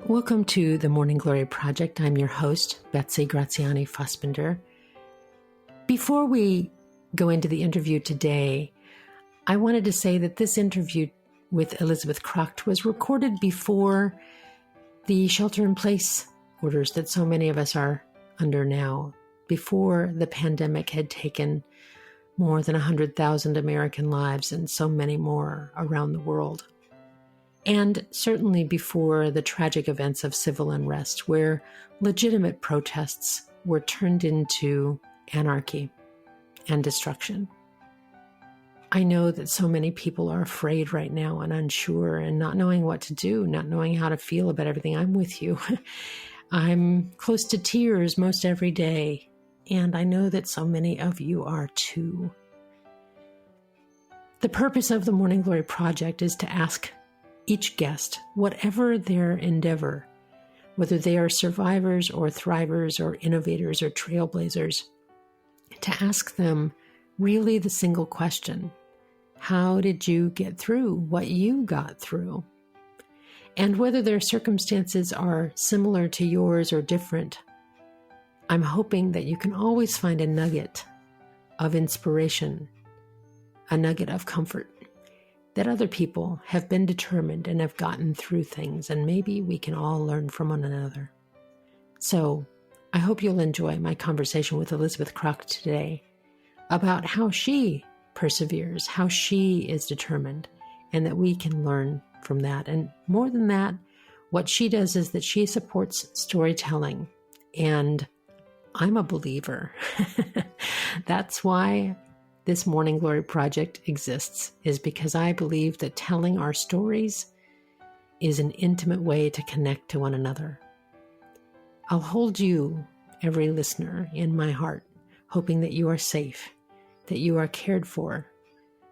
Welcome to the Morning Glory Project. I'm your host, Betsy Graziani Fassbender. Before we go into the interview today, I wanted to say that this interview with Elizabeth Kracht was recorded before the shelter-in-place orders that so many of us are under now, before the pandemic had taken more than 100,000 American lives and so many more around the world. And certainly before the tragic events of civil unrest, where legitimate protests were turned into anarchy and destruction. I know that so many people are afraid right now and unsure and not knowing what to do, not knowing how to feel about everything. I'm with you. I'm close to tears most every day, and I know that so many of you are too. The purpose of the Morning Glory Project is to ask each guest, whatever their endeavor, whether they are survivors or thrivers or innovators or trailblazers, to ask them really the single question: how did you get through what you got through? And whether their circumstances are similar to yours or different, I'm hoping that you can always find a nugget of inspiration, a nugget of comfort, that other people have been determined and have gotten through things, and maybe we can all learn from one another. So I hope you'll enjoy my conversation with Elizabeth Kracht today about how she perseveres, how she is determined, and that we can learn from that. And more than that, what she does is that she supports storytelling, and I'm a believer. That's why this Morning Glory Project exists, is because I believe that telling our stories is an intimate way to connect to one another. I'll hold you, every listener, in my heart, hoping that you are safe, that you are cared for,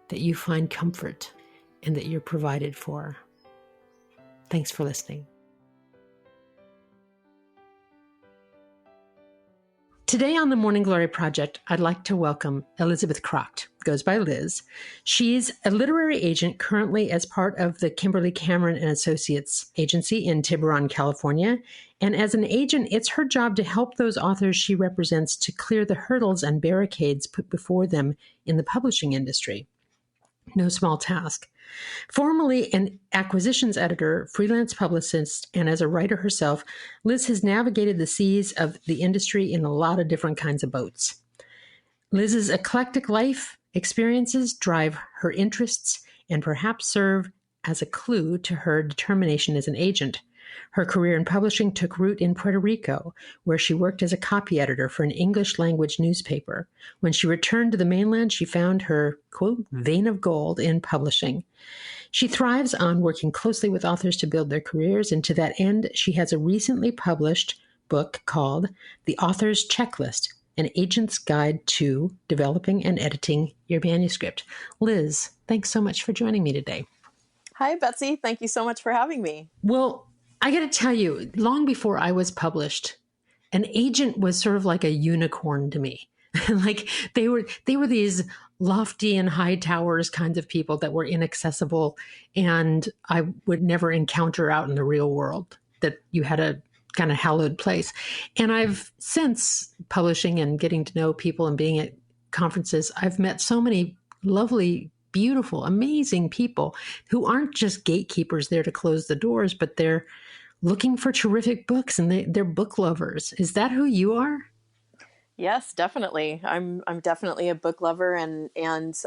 that you find comfort, and that you're provided for. Thanks for listening. Today on the Morning Glory Project, I'd like to welcome Elizabeth Kracht, goes by Liz. She's a literary agent currently as part of the Kimberly Cameron and Associates agency in Tiburon, California. And as an agent, it's her job to help those authors she represents to clear the hurdles and barricades put before them in the publishing industry. No small task. Formerly an acquisitions editor, freelance publicist, and as a writer herself, Liz has navigated the seas of the industry in a lot of different kinds of boats. Liz's eclectic life experiences drive her interests and perhaps serve as a clue to her determination as an agent. Her career in publishing took root in Puerto Rico, where she worked as a copy editor for an English-language newspaper. When she returned to the mainland, she found her, quote, vein of gold in publishing. She thrives on working closely with authors to build their careers, and to that end, she has a recently published book called The Author's Checklist, an agent's guide to developing and editing your manuscript. Liz, thanks so much for joining me today. Hi, Betsy. Thank you so much for having me. Well, I got to tell you, long before I was published, an agent was sort of like a unicorn to me. Like they were these lofty and high towers kinds of people that were inaccessible, and I would never encounter out in the real world, that you had a kind of hallowed place. And I've since publishing and getting to know people and being at conferences, I've met so many lovely, beautiful, amazing people who aren't just gatekeepers there to close the doors, but they're looking for terrific books, and they're book lovers. Is that who you are? Yes, definitely. I'm definitely a book lover, and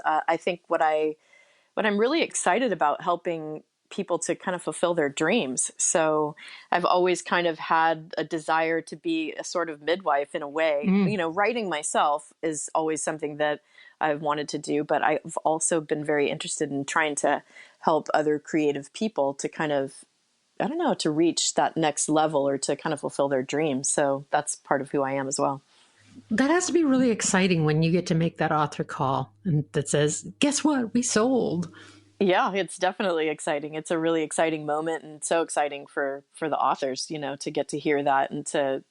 I think what I'm really excited about helping people to kind of fulfill their dreams. So I've always kind of had a desire to be a sort of midwife in a way. You know, writing myself is always something that I've wanted to do, but I've also been very interested in trying to help other creative people to kind of, I don't know, to reach that next level or to kind of fulfill their dreams. So that's part of who I am as well. That has to be really exciting when you get to make that author call and that says, guess what? We sold. Yeah, it's definitely exciting. It's a really exciting moment, and so exciting for the authors, you know, to get to hear that and to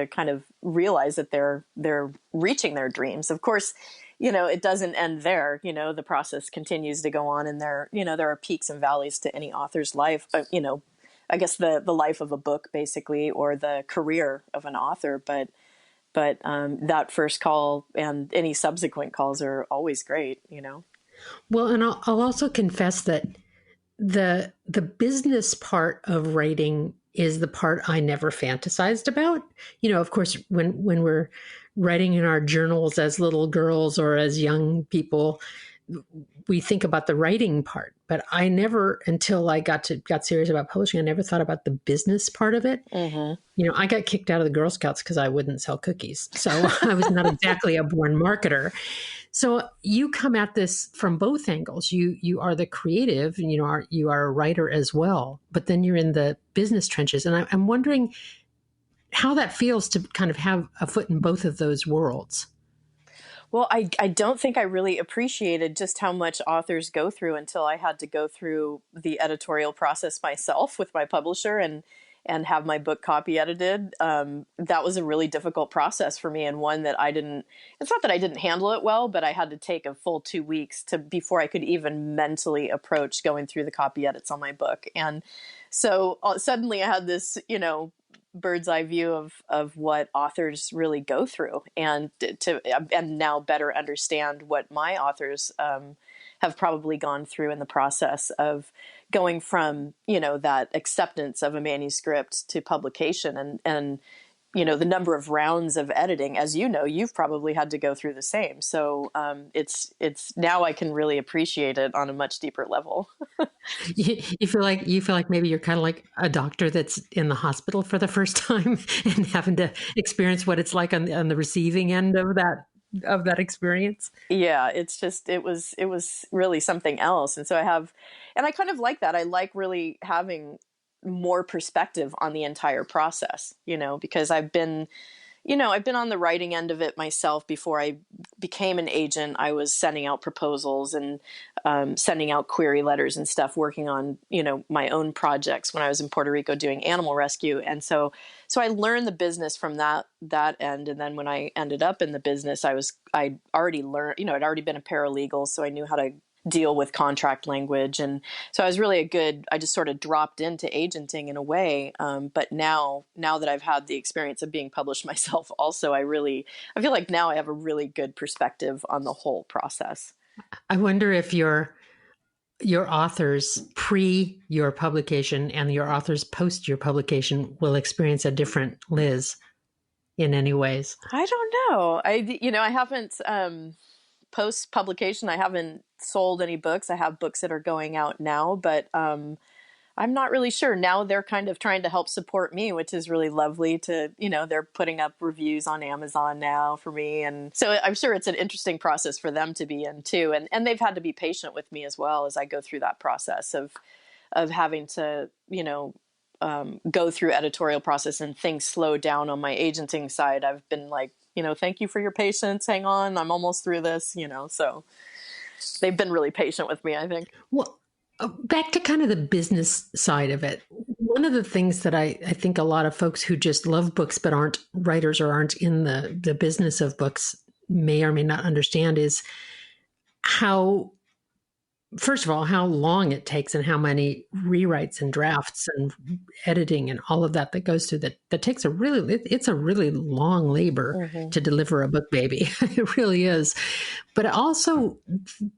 kind of realize that they're reaching their dreams. Of course, you know, it doesn't end there. You know, the process continues to go on, and there are peaks and valleys to any author's life, I guess the life of a book basically, or the career of an author. But that first call and any subsequent calls are always great, you know? Well, and I'll also confess that the business part of writing is the part I never fantasized about. You know, of course, when we're writing in our journals as little girls or as young people, we think about the writing part. But I never, until I got serious about publishing, I never thought about the business part of it. Mm-hmm. You know, I got kicked out of the Girl Scouts because I wouldn't sell cookies. So I was not exactly a born marketer. So you come at this from both angles. You are the creative, and you are a writer as well. But then you're in the business trenches, and I'm wondering how that feels to kind of have a foot in both of those worlds. Well, I don't think I really appreciated just how much authors go through until I had to go through the editorial process myself with my publisher and have my book copy edited. That was a really difficult process for me, and one that it's not that I didn't handle it well, but I had to take a full 2 weeks before I could even mentally approach going through the copy edits on my book. And so suddenly I had this, bird's eye view of what authors really go through, and now better understand what my authors have probably gone through in the process of going from that acceptance of a manuscript to publication, and the number of rounds of editing, as you've probably had to go through the same. So it's now I can really appreciate it on a much deeper level. You feel like maybe you're kind of like a doctor that's in the hospital for the first time and having to experience what it's like on the receiving end of that experience. Yeah, it was really something else. And so I kind of like that. I like really having more perspective on the entire process, because I've been on the writing end of it myself. Before I became an agent, I was sending out proposals and sending out query letters and stuff, working on, my own projects when I was in Puerto Rico doing animal rescue. And so I learned the business from that end. And then when I ended up in the business, I'd already learned, I'd already been a paralegal, so I knew how to deal with contract language. And so I was really I just sort of dropped into agenting in a way. But now that I've had the experience of being published myself also, I feel like now I have a really good perspective on the whole process. I wonder if your authors pre your publication and your authors post your publication will experience a different Liz in any ways. I don't know. I haven't, post publication, I haven't sold any books. I have books that are going out now, but I'm not really sure. Now they're kind of trying to help support me, which is really lovely they're putting up reviews on Amazon now for me. And so I'm sure it's an interesting process for them to be in too. And they've had to be patient with me as well as I go through that process of having to, go through editorial process and things slow down on my agenting side. I've been like, thank you for your patience. Hang on, I'm almost through this, so they've been really patient with me, I think. Well, back to kind of the business side of it. One of the things that I think a lot of folks who just love books but aren't writers or aren't in the business of books may or may not understand is how, first of all, how long it takes and how many rewrites and drafts and editing and all of that goes through that takes it's a really long labor to deliver a book baby. It really is. But also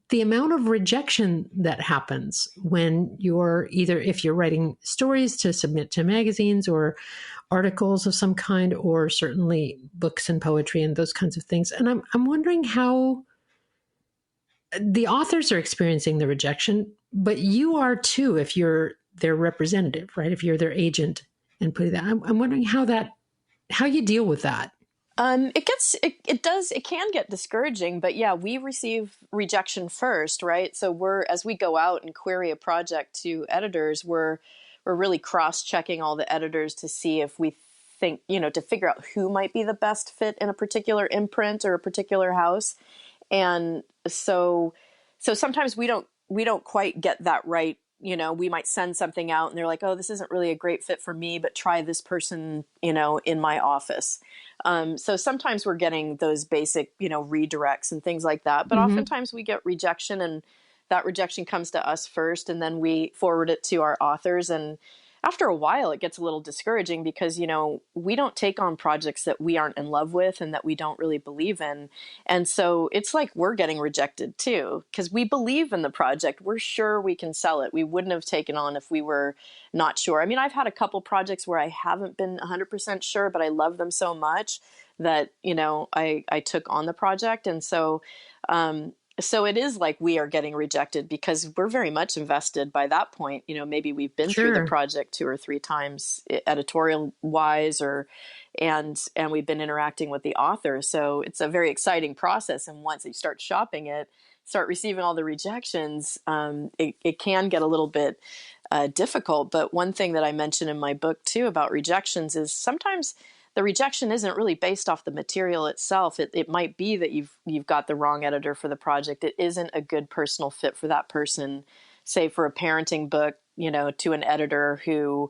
the amount of rejection that happens when if you're writing stories to submit to magazines or articles of some kind, or certainly books and poetry and those kinds of things. And I'm wondering how the authors are experiencing the rejection, but you are too, if you're their representative, right? If you're their agent and putting that, I'm wondering how you deal with that. It can get discouraging, but yeah, we receive rejection first, right? So as we go out and query a project to editors, we're really cross-checking all the editors to see if we think, to figure out who might be the best fit in a particular imprint or a particular house. And so sometimes we don't quite get that right. We might send something out and they're like, oh, this isn't really a great fit for me, but try this person, in my office. So sometimes we're getting those basic, redirects and things like that. But oftentimes we get rejection, and that rejection comes to us first, and then we forward it to our authors. And after a while, it gets a little discouraging because, we don't take on projects that we aren't in love with and that we don't really believe in. And so it's like we're getting rejected too, because we believe in the project. We're sure we can sell it. We wouldn't have taken on if we were not sure. I mean, I've had a couple projects where I haven't been 100% sure, but I love them so much that, I took on the project. And so it is like we are getting rejected because we're very much invested by that point. Maybe we've been through the Sure. project 2 or 3 times editorial wise, and we've been interacting with the author. So it's a very exciting process. And once you start shopping it, start receiving all the rejections, it can get a little bit difficult. But one thing that I mentioned in my book too about rejections is sometimes the rejection isn't really based off the material itself. It might be that you've got the wrong editor for the project. It isn't a good personal fit for that person. Say for a parenting book, to an editor who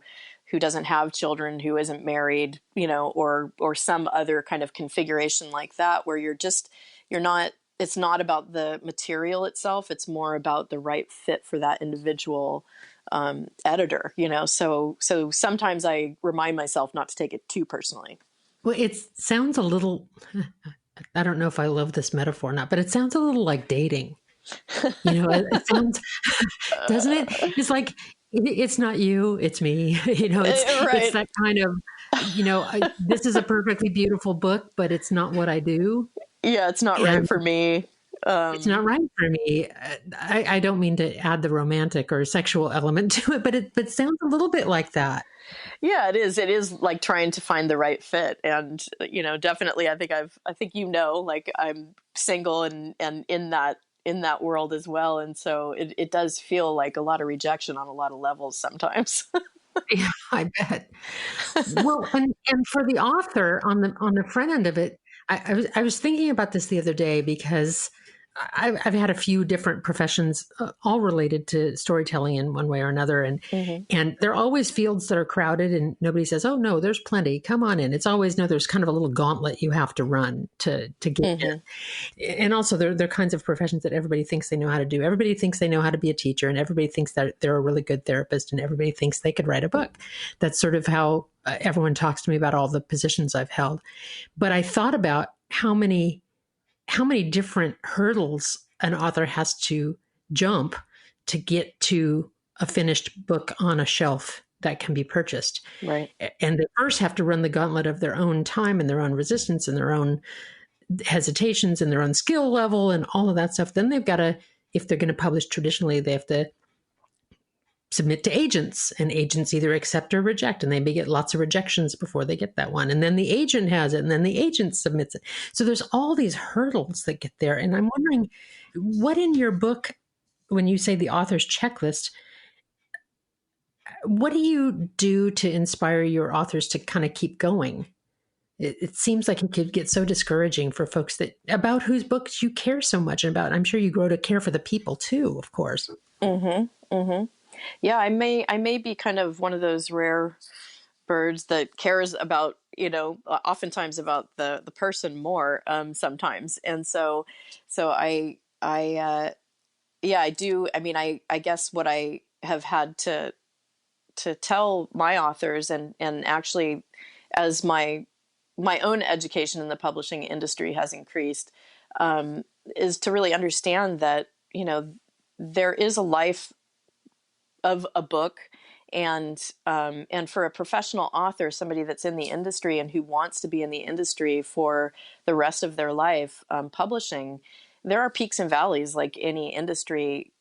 doesn't have children, who isn't married, or some other kind of configuration like that, where you're not. It's not about the material itself. It's more about the right fit for that individual editor, so sometimes I remind myself not to take it too personally. Well, it sounds a little, I don't know if I love this metaphor or not, but it sounds a little like dating. It sounds, doesn't it? It's like, it's not you, it's me. It's Right. that kind of, this is a perfectly beautiful book, but it's not what I do. Yeah, it's not right And for me. it's not right for me. I don't mean to add the romantic or sexual element to it, but it sounds a little bit like that. Yeah, it is. It is like trying to find the right fit. And, definitely I think, like I'm single and in that world as well. And so it does feel like a lot of rejection on a lot of levels sometimes. Yeah, I bet. Well, and for the author on the front end of it, I was thinking about this the other day because I've had a few different professions, all related to storytelling in one way or another, Hmm. and there are always fields that are crowded, and nobody says, "Oh no, there's plenty. Come on in." It's always no. There's kind of a little gauntlet you have to run to get Hmm. in. And also, there are kinds of professions that everybody thinks they know how to do. Everybody thinks they know how to be a teacher, and everybody thinks that they're a really good therapist, and everybody thinks they could write a book. That's sort of how everyone talks to me about all the positions I've held. But I thought about how many different hurdles an author has to jump to get to a finished book on a shelf that can be purchased. Right. And they first have to run the gauntlet of their own time and their own resistance and their own hesitations and their own skill level and all of that stuff. Then they've got to, if they're going to publish traditionally, they have to submit to agents, and agents either accept or reject, and they may get lots of rejections before they get that one, and then the agent has it, and then the agent submits it. So there's all these hurdles that get there, and I'm wondering what in your book, when you say the author's checklist, what do you do to inspire your authors to kind of keep going? It seems like it could get so discouraging for folks that about whose books you care so much about. I'm sure you grow to care for the people too, of course. Hmm. Hmm. Yeah, I may be kind of one of those rare birds that cares about, oftentimes about the person more, sometimes. And so yeah, I do. I mean, I guess what I have had to tell my authors, and actually as my own education in the publishing industry has increased, um, is to really understand that, there is a life of a book, and for a professional author, somebody that's in the industry and who wants to be in the industry for the rest of their life, publishing, there are peaks and valleys like any industry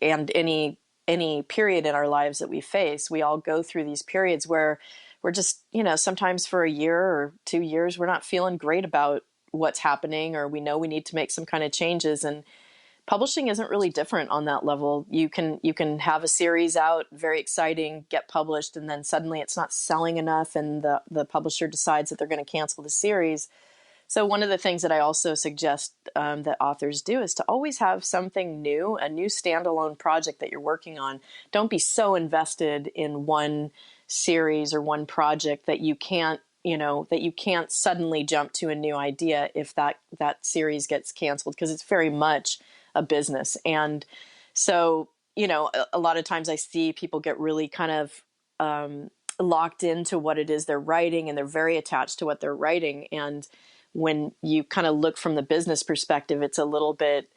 and any period in our lives that we face. We all go through these periods where we're just, sometimes for a year or 2 years, we're not feeling great about what's happening, or we know we need to make some kind of changes. And publishing isn't really different on that level. You can have a series out, very exciting, get published, and then suddenly it's not selling enough, and the publisher decides that they're going to cancel the series. So one of the things that I also suggest, that authors do, is to always have something new, a new standalone project that you're working on. Don't be so invested in one series or one project that you can't suddenly jump to a new idea if that series gets canceled, because it's very much a business. And so, a lot of times I see people get really kind of locked into what it is they're writing, and they're very attached to what they're writing. And when you kind of look from the business perspective, it's a little bit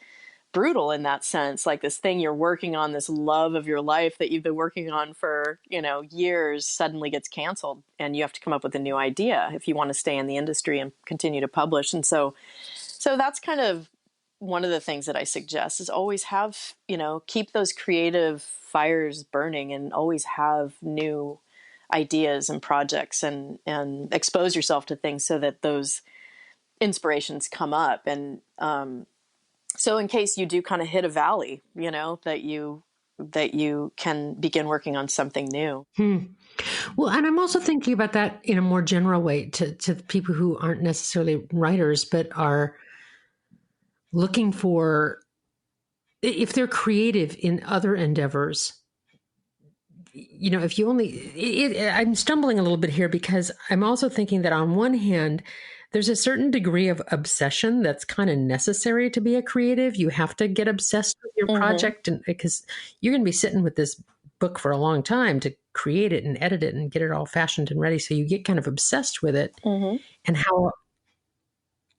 brutal in that sense. Like this thing you're working on, this love of your life that you've been working on for, years, suddenly gets canceled, and you have to come up with a new idea if you want to stay in the industry and continue to publish. And so that's kind of one of the things that I suggest is always have, keep those creative fires burning and always have new ideas and projects, and expose yourself to things so that those inspirations come up. And so in case you do kind of hit a valley, that you can begin working on something new. Well, and I'm also thinking about that in a more general way to people who aren't necessarily writers, but are looking for, if they're creative in other endeavors, if you only, I'm stumbling a little bit here because I'm also thinking that on one hand, there's a certain degree of obsession that's kind of necessary to be a creative. You have to get obsessed with your project, and because you're going to be sitting with this book for a long time to create it and edit it and get it all fashioned and ready. So you get kind of obsessed with it. And how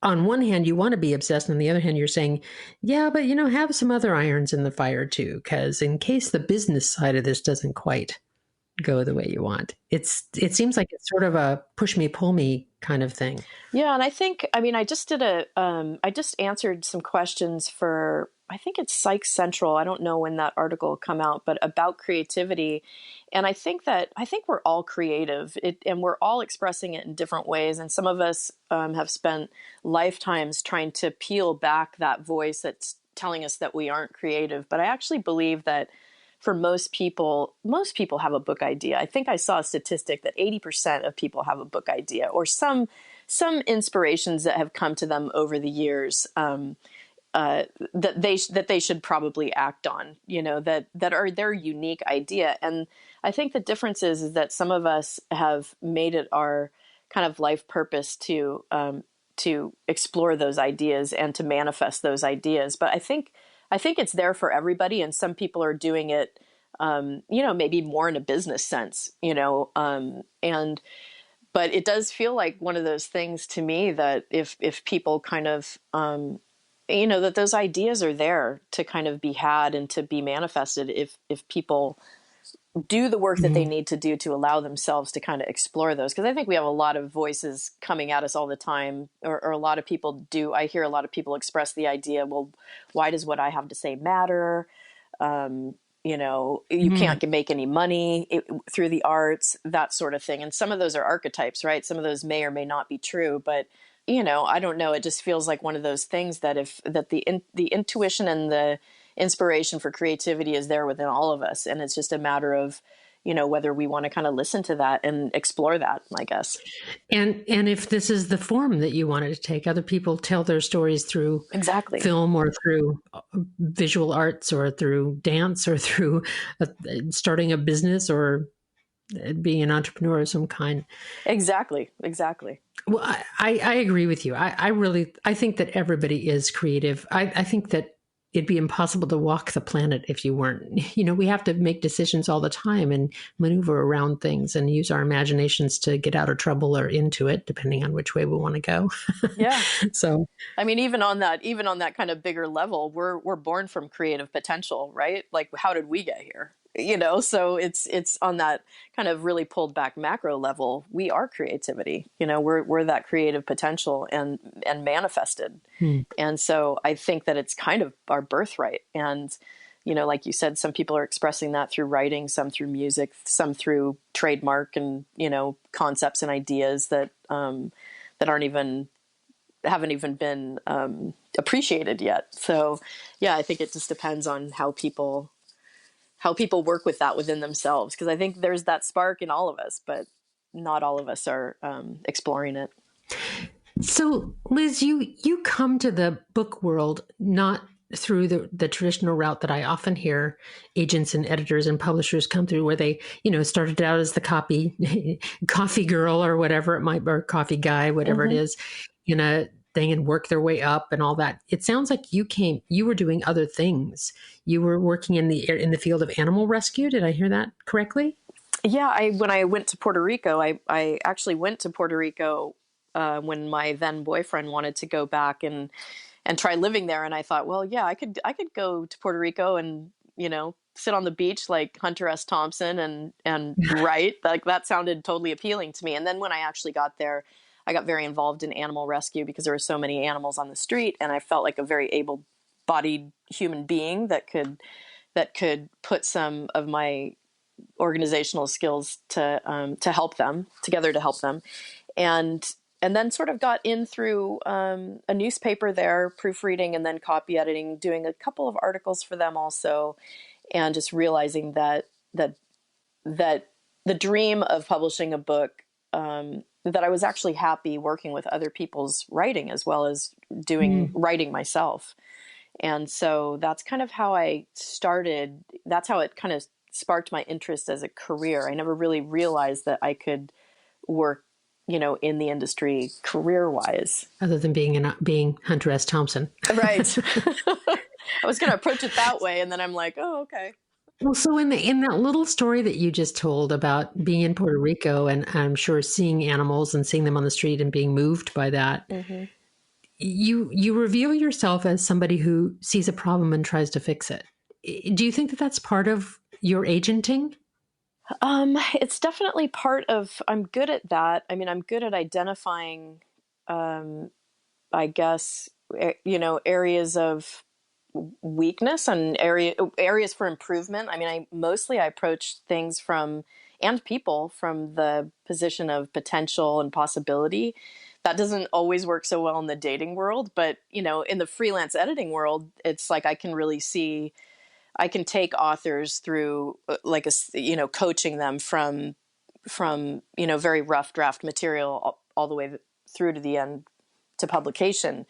on one hand you want to be obsessed, and on the other hand you're saying, yeah, but have some other irons in the fire too, because in case the business side of this doesn't quite go the way you want. It seems like it's sort of a push me, pull me kind of thing. Yeah. And I just did I just answered some questions for, I think it's Psych Central. I don't know when that article will come out, but about creativity. And I think we're all creative, and we're all expressing it in different ways. And some of us have spent lifetimes trying to peel back that voice that's telling us that we aren't creative. But I actually believe that for most people have a book idea. I think I saw a statistic that 80% of people have a book idea, or some inspirations that have come to them over the years, that they should probably act on, that are their unique idea. And I think the difference is that some of us have made it our kind of life purpose to explore those ideas and to manifest those ideas. But I think it's there for everybody, and some people are doing it, maybe more in a business sense, but it does feel like one of those things to me that if people kind of, that those ideas are there to kind of be had and to be manifested if people do the work that they need to do to allow themselves to kind of explore those. Because I think we have a lot of voices coming at us all the time, or a lot of people do. I hear a lot of people express the idea, well, why does what I have to say matter? You can't make any money through the arts, that sort of thing. And some of those are archetypes, right? Some of those may or may not be true, but I don't know. It just feels like one of those things that the intuition and the inspiration for creativity is there within all of us. And it's just a matter of, whether we want to kind of listen to that and explore that, I guess. And if this is the form that you wanted to take, other people tell their stories through film, or through visual arts, or through dance, or through starting a business, or being an entrepreneur of some kind. Exactly. Well, I agree with you. I think that everybody is creative. I think that it'd be impossible to walk the planet if you weren't. We have to make decisions all the time and maneuver around things and use our imaginations to get out of trouble or into it, depending on which way we want to go. Yeah. So, even on that kind of bigger level, we're born from creative potential, right? Like, how did we get here? So it's on that kind of really pulled back macro level. We are creativity, we're that creative potential and manifested. And so I think that it's kind of our birthright. And, like you said, some people are expressing that through writing, some through music, some through trademark and, concepts and ideas that haven't even been appreciated yet. So yeah, I think it just depends on how people work with that within themselves. Because I think there's that spark in all of us, but not all of us are exploring it. So Liz, you come to the book world not through the traditional route that I often hear agents and editors and publishers come through, where they, started out as the coffee girl or whatever it might be, or coffee guy, whatever it is, in a thing, and work their way up and all that. It sounds like you were doing other things. You were working in the field of animal rescue. Did I hear that correctly? Yeah, when I went to Puerto Rico, I actually went to Puerto Rico when my then boyfriend wanted to go back and try living there. And I thought, well, yeah, I could go to Puerto Rico and, sit on the beach like Hunter S. Thompson and write. Like that sounded totally appealing to me. And then when I actually got there, I got very involved in animal rescue because there were so many animals on the street, and I felt like a very able-bodied human being that could put some of my organizational skills to help them together to help them. And then sort of got in through a newspaper there, proofreading and then copy editing, doing a couple of articles for them also, and just realizing that the dream of publishing a book, that I was actually happy working with other people's writing as well as doing writing myself. And so that's kind of how I started. That's how it kind of sparked my interest as a career. I never really realized that I could work, in the industry career wise. Other than being Hunter S. Thompson. Right. I was going to approach it that way. And then I'm like, oh, okay. Well, so in that little story that you just told about being in Puerto Rico, and I'm sure seeing animals and seeing them on the street and being moved by that, you reveal yourself as somebody who sees a problem and tries to fix it. Do you think that that's part of your agenting? It's definitely part of, I'm good at that. I mean, I'm good at identifying, I guess, areas of weakness and areas for improvement. I mean, I approach things and people from the position of potential and possibility. That doesn't always work so well in the dating world, but in the freelance editing world, it's like I can take authors through like coaching them from very rough draft material all the way through to the end to publication.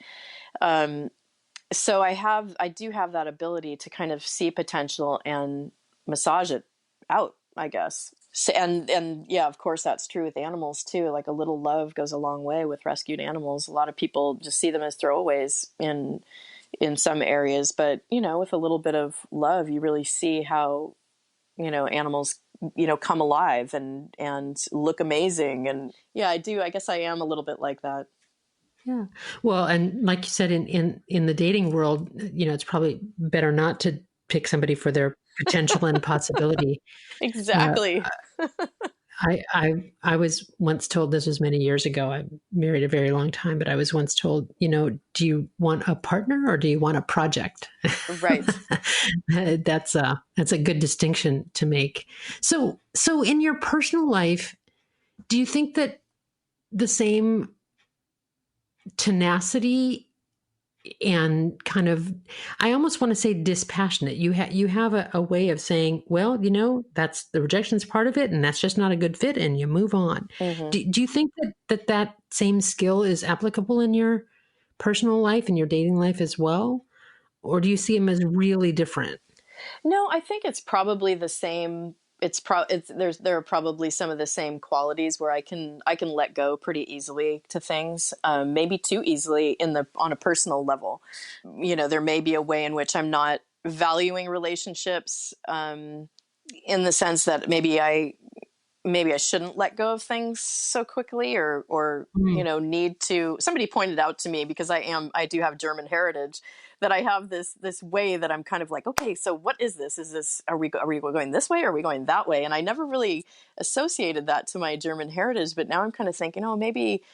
So I do have that ability to kind of see potential and massage it out, I guess. So, and yeah, of course that's true with animals too. Like a little love goes a long way with rescued animals. A lot of people just see them as throwaways in some areas, but with a little bit of love, you really see how, animals, come alive and look amazing. And yeah, I guess I am a little bit like that. Yeah. Well, and like you said, in the dating world, it's probably better not to pick somebody for their potential and possibility. Exactly. I was once told, this was many years ago, I married a very long time, but I was once told, do you want a partner or do you want a project? Right. That's a good distinction to make. So in your personal life, do you think that the same tenacity and kind of, I almost want to say dispassionate, you have a way of saying, well, that's the rejection's part of it, and that's just not a good fit, and you move on. Do you think that same skill is applicable in your personal life and your dating life as well, or do you see them as really different? No, I think it's probably the same. There are probably some of the same qualities where I can let go pretty easily to things, maybe too easily on a personal level. There may be a way in which I'm not valuing relationships, in the sense that maybe I shouldn't let go of things so quickly, or need to. Somebody pointed out to me, because I do have German heritage, that I have this way that I'm kind of like, okay, so what is this? Are we going this way? Or are we going that way? And I never really associated that to my German heritage, but now I'm kind of thinking, oh, maybe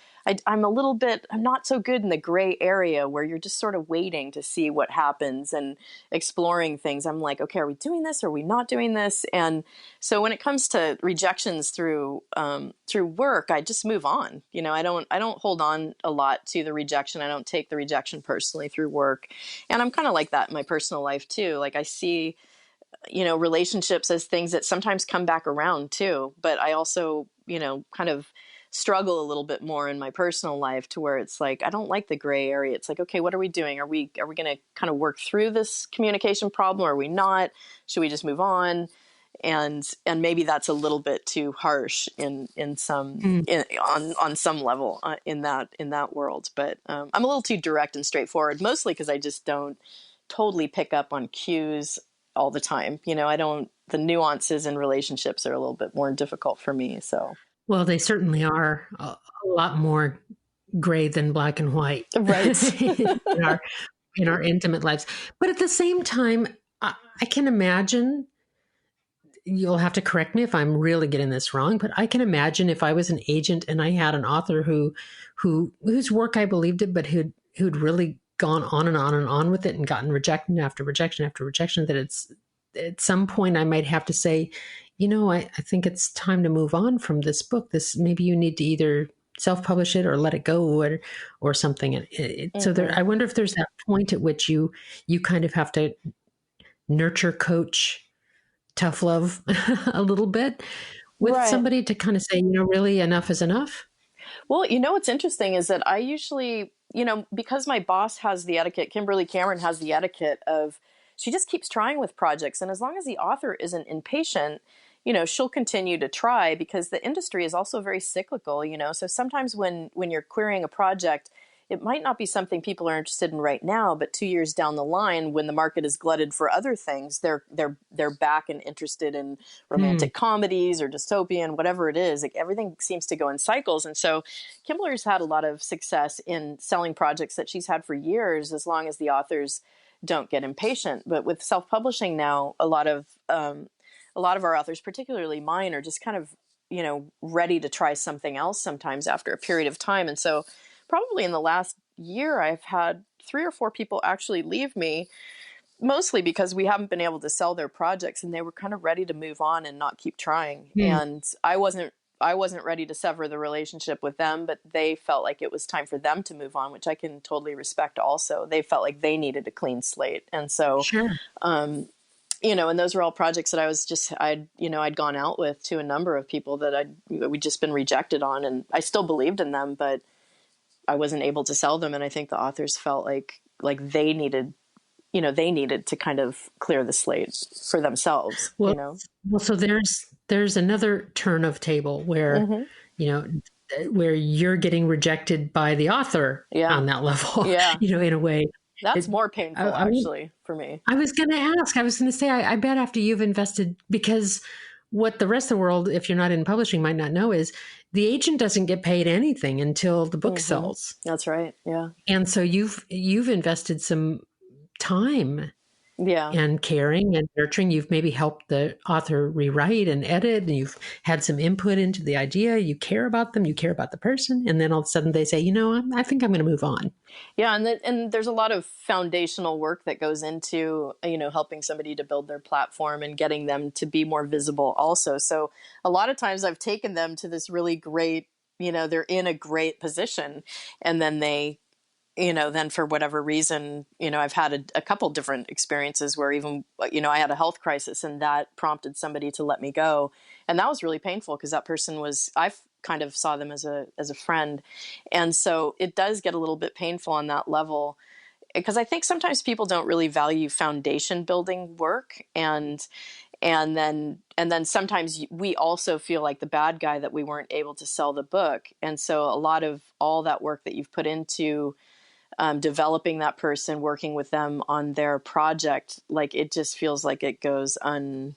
I'm not so good in the gray area where you're just sort of waiting to see what happens and exploring things. I'm like, okay, are we doing this? Or are we not doing this? And so when it comes to rejections through work, I just move on. I don't hold on a lot to the rejection. I don't take the rejection personally through work. And I'm kind of like that in my personal life too. Like I see, relationships as things that sometimes come back around too. But I also, kind of struggle a little bit more in my personal life, to where it's like, I don't like the gray area. It's like, okay, what are we doing? Are we going to kind of work through this communication problem? Or are we not? Should we just move on? And maybe that's a little bit too harsh on some level, in that world. But I'm a little too direct and straightforward, mostly because I just don't totally pick up on cues all the time. The nuances in relationships are a little bit more difficult for me. So, Well, they certainly are a lot more gray than black and white right. in our intimate lives. But at the same time, I can imagine, you'll have to correct me if I'm really getting this wrong, but I can imagine if I was an agent and I had an author whose work I believed it, but who'd really gone on and on and on with it and gotten rejection after rejection after rejection, that it's at some point I might have to say, I think it's time to move on from this book. Maybe you need to either self-publish it or let it go or something. So I wonder if there's that point at which you kind of have to nurture, coach, tough love a little bit with somebody to kind of say, really enough is enough. Well, what's interesting is that I usually, because my boss has the etiquette, Kimberly Cameron has the etiquette of, she just keeps trying with projects. And as long as the author isn't impatient, she'll continue to try, because the industry is also very cyclical, so sometimes when you're querying a project, it might not be something people are interested in right now, but 2 years down the line, when the market is glutted for other things, they're back and interested in romantic comedies or dystopian, whatever it is. Like, everything seems to go in cycles. And so Kimberly's had a lot of success in selling projects that she's had for years, as long as the authors don't get impatient. But with self-publishing now, a lot of our authors, particularly mine, are just kind of, ready to try something else sometimes after a period of time. And so probably in the last year, I've had 3 or 4 people actually leave me, mostly because we haven't been able to sell their projects, and they were kind of ready to move on and not keep trying. And I wasn't ready to sever the relationship with them, but they felt like it was time for them to move on, which I can totally respect also. They felt like they needed a clean slate. And so, and those were all projects that I'd gone out with to a number of people that we'd just been rejected on, and I still believed in them, but I wasn't able to sell them. And I think the authors felt like they needed to kind of clear the slate for themselves. Well, so there's another turn of table where, where you're getting rejected by the author on that level, in a way. That's more painful, actually, for me. I was going to say, I bet after you've invested, because what the rest of the world, if you're not in publishing, might not know is the agent doesn't get paid anything until the book sells. That's right. Yeah. And so you've invested some time and caring and nurturing. You've maybe helped the author rewrite and edit, and you've had some input into the idea. You care about them, you care about the person, and then all of a sudden they say, I think I'm going to move on. Yeah, and there's a lot of foundational work that goes into helping somebody to build their platform and getting them to be more visible also. So a lot of times I've taken them to this really great, they're in a great position, and then they then for whatever reason, I've had a couple different experiences where even, I had a health crisis, and that prompted somebody to let me go. And that was really painful, because that person I kind of saw them as a friend. And so it does get a little bit painful on that level, because I think sometimes people don't really value foundation building work. And then sometimes we also feel like the bad guy that we weren't able to sell the book. And so a lot of all that work that you've put into developing that person, working with them on their project, like, it just feels like it goes unacknowledged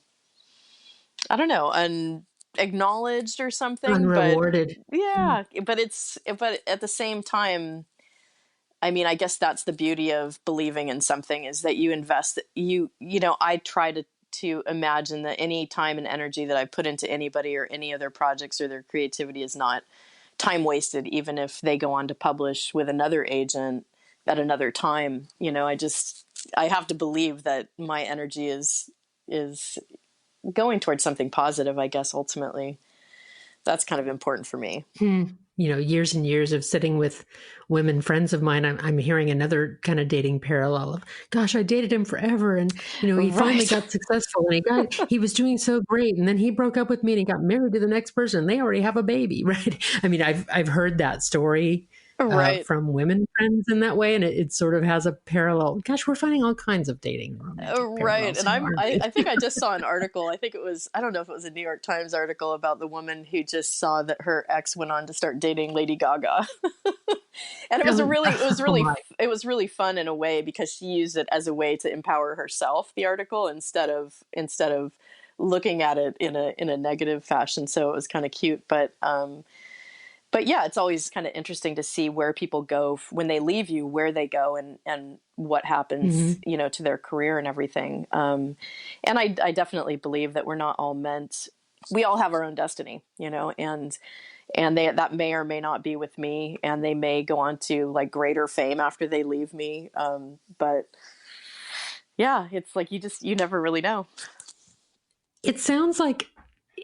or something. Unrewarded. But but at the same time, I mean, I guess that's the beauty of believing in something, is that you invest, I try to imagine that any time and energy that I put into anybody or any of their projects or their creativity is not time wasted, even if they go on to publish with another agent at another time. I have to believe that my energy is going towards something positive, I guess. Ultimately, that's kind of important for me. Years and years of sitting with women friends of mine, I'm hearing another kind of dating parallel of, gosh, I dated him forever, and he finally got successful, and he was doing so great, and then he broke up with me and he got married to the next person. They already have a baby, right? I mean, I've heard that story Right. from women friends in that way. And it sort of has a parallel. Gosh, we're finding all kinds of dating romantic Right. parallels And here, aren't we? I think I just saw an article. I think it was, I don't know if it was a New York Times article about the woman who just saw that her ex went on to start dating Lady Gaga. And Oh my. it was really fun in a way because she used it as a way to empower herself, the article, instead of looking at it in a negative fashion. So it was kind of cute, but yeah, it's always kind of interesting to see where people go when they leave you, where they go, and what happens, Mhm. to their career and everything. And I definitely believe that we're not all meant. We all have our own destiny, and that may or may not be with me, and they may go on to like greater fame after they leave me. But yeah, it's like you never really know. It sounds like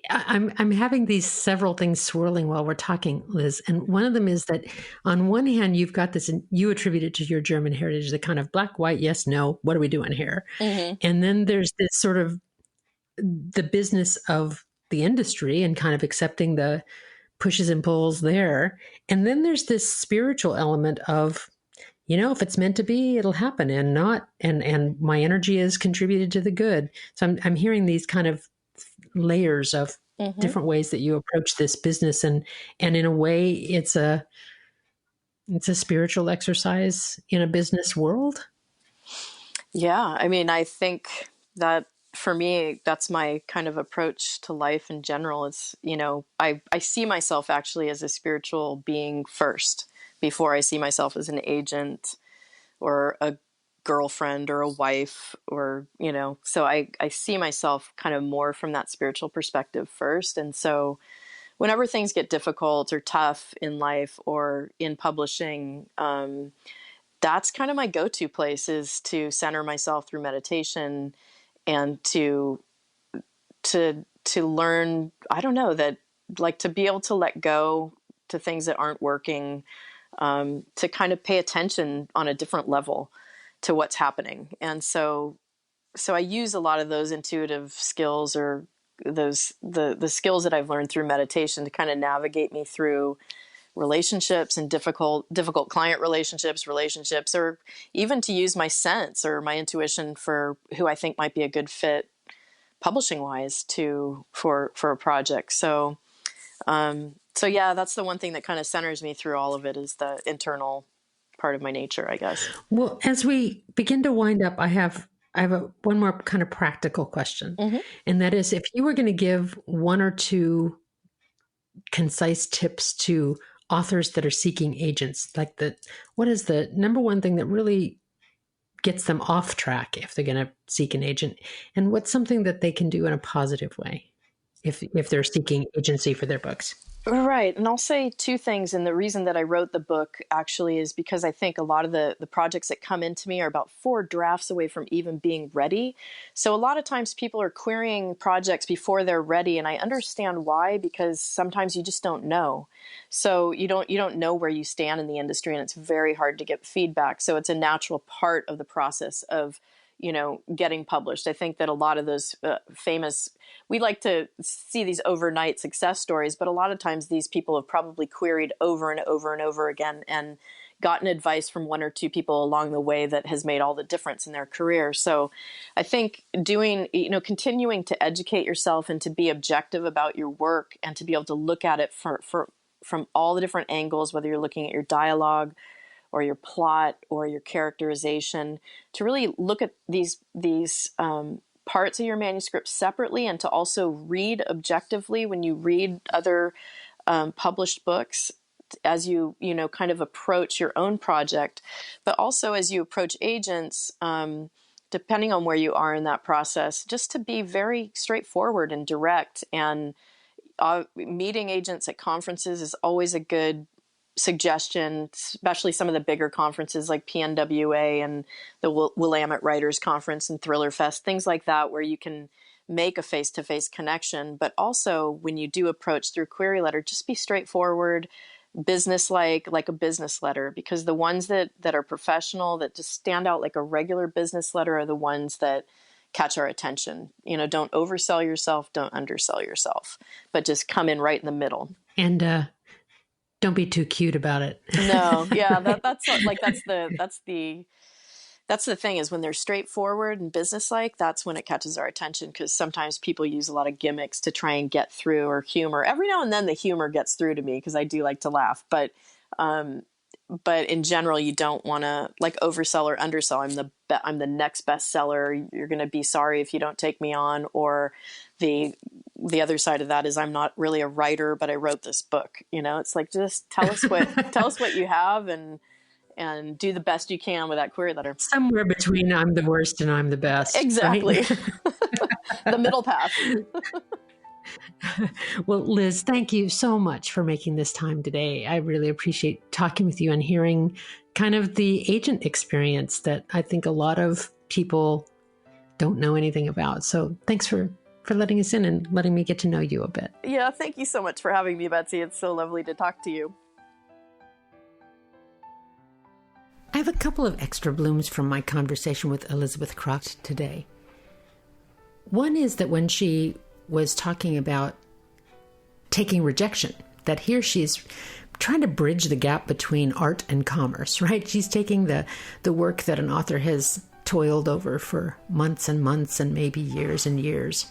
I'm having these several things swirling while we're talking, Liz. And one of them is that on one hand, you've got this, and you attribute it to your German heritage, the kind of black, white, yes, no, what are we doing here? Hmm. And then there's this sort of the business of the industry and kind of accepting the pushes and pulls there. And then there's this spiritual element of, if it's meant to be, it'll happen, and not, and my energy is contributed to the good. So I'm hearing these kind of layers of Hmm. different ways that you approach this business, and in a way it's a spiritual exercise in a business world. Yeah, I mean, I think that for me, that's my kind of approach to life in general. It's, I see myself actually as a spiritual being first before I see myself as an agent or a girlfriend or a wife so I see myself kind of more from that spiritual perspective first. And so whenever things get difficult or tough in life or in publishing, that's kind of my go-to place, is to center myself through meditation and to learn, I don't know, that, like, to be able to let go to things that aren't working, to kind of pay attention on a different level to what's happening. And so I use a lot of those intuitive skills, or the skills that I've learned through meditation, to kind of navigate me through relationships and difficult client relationships, or even to use my sense or my intuition for who I think might be a good fit publishing wise for a project. So yeah, that's the one thing that kind of centers me through all of it, is the internal part of my nature, I guess. Well, as we begin to wind up, I have one more kind of practical question, Hmm. and that is, if you were going to give one or two concise tips to authors that are seeking agents, like what is the number one thing that really gets them off track if they're going to seek an agent, and what's something that they can do in a positive way if they're seeking agency for their books? Right. And I'll say two things. And the reason that I wrote the book actually is because I think a lot of the projects that come into me are about 4 drafts away from even being ready. So a lot of times people are querying projects before they're ready. And I understand why, because sometimes you just don't know. So you don't know where you stand in the industry, and it's very hard to get feedback. So it's a natural part of the process of, getting published. I think that a lot of those famous, we like to see these overnight success stories, but a lot of times these people have probably queried over and over and over again and gotten advice from one or two people along the way that has made all the difference in their career. So I think continuing to educate yourself and to be objective about your work, and to be able to look at it from all the different angles, whether you're looking at your dialogue or your plot or your characterization, to really look at these parts of your manuscript separately, and to also read objectively when you read other published books, as kind of approach your own project, but also as you approach agents, depending on where you are in that process, just to be very straightforward and direct. And meeting agents at conferences is always a good suggestion, especially some of the bigger conferences like PNWA and the Willamette Writers Conference and Thriller Fest, things like that, where you can make a face-to-face connection. But also, when you do approach through query letter, just be straightforward, like a business letter, because the ones that are professional, that just stand out like a regular business letter, are the ones that catch our attention. Don't oversell yourself, don't undersell yourself, but just come in right in the middle. And Don't be too cute about it. No, yeah, that's the thing is when they're straightforward and businesslike, that's when it catches our attention because sometimes people use a lot of gimmicks to try and get through or humor. Every now and then the humor gets through to me because I do like to laugh, um, but in general, you don't want to like oversell or undersell. I'm the next bestseller. You're going to be sorry if you don't take me on. Or the other side of that is I'm not really a writer, but I wrote this book. You know, it's like just tell us what you have and do the best you can with that query letter. Somewhere between I'm the worst and I'm the best. Exactly. Right? The middle path. Well, Liz, thank you so much for making this time today. I really appreciate talking with you and hearing kind of the agent experience that I think a lot of people don't know anything about. So thanks for letting us in and letting me get to know you a bit. Yeah, thank you so much for having me, Betsy. It's so lovely to talk to you. I have a couple of extra blooms from my conversation with Elizabeth Kracht today. One is that when she was talking about taking rejection, that here she's trying to bridge the gap between art and commerce, right? She's taking the work that an author has toiled over for months and months and maybe years and years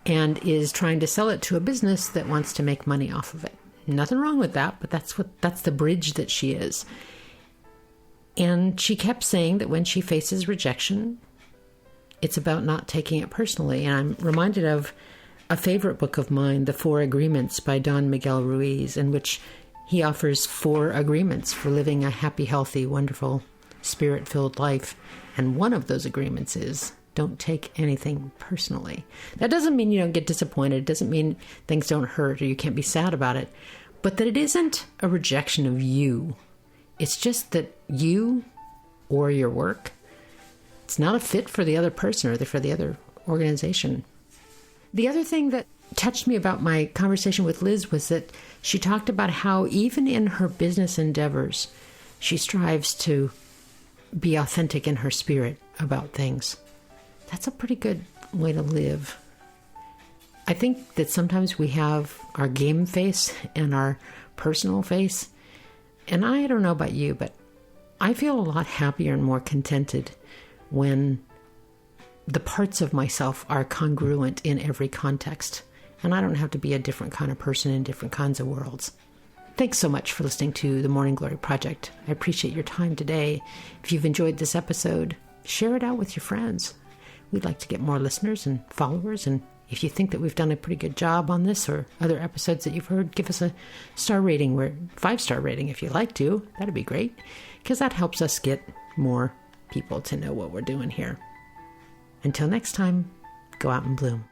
and is trying to sell it to a business that wants to make money off of it. Nothing wrong with that, but that's the bridge that she is. And she kept saying that when she faces rejection, it's about not taking it personally. And I'm reminded of a favorite book of mine, The 4 Agreements by Don Miguel Ruiz, in which he offers 4 agreements for living a happy, healthy, wonderful, spirit-filled life. And one of those agreements is don't take anything personally. That doesn't mean you don't get disappointed. It doesn't mean things don't hurt or you can't be sad about it. But that it isn't a rejection of you. It's just that you or your work, it's not a fit for the other person or for the other organization. The other thing that touched me about my conversation with Liz was that she talked about how even in her business endeavors, she strives to be authentic in her spirit about things. That's a pretty good way to live. I think that sometimes we have our game face and our personal face. And I don't know about you, but I feel a lot happier and more contented when the parts of myself are congruent in every context. And I don't have to be a different kind of person in different kinds of worlds. Thanks so much for listening to the Morning Glory Project. I appreciate your time today. If you've enjoyed this episode, share it out with your friends. We'd like to get more listeners and followers. And if you think that we've done a pretty good job on this or other episodes that you've heard, give us a star rating, 5-star rating if you like to. That'd be great, because that helps us get more people to know what we're doing here. Until next time, go out and bloom.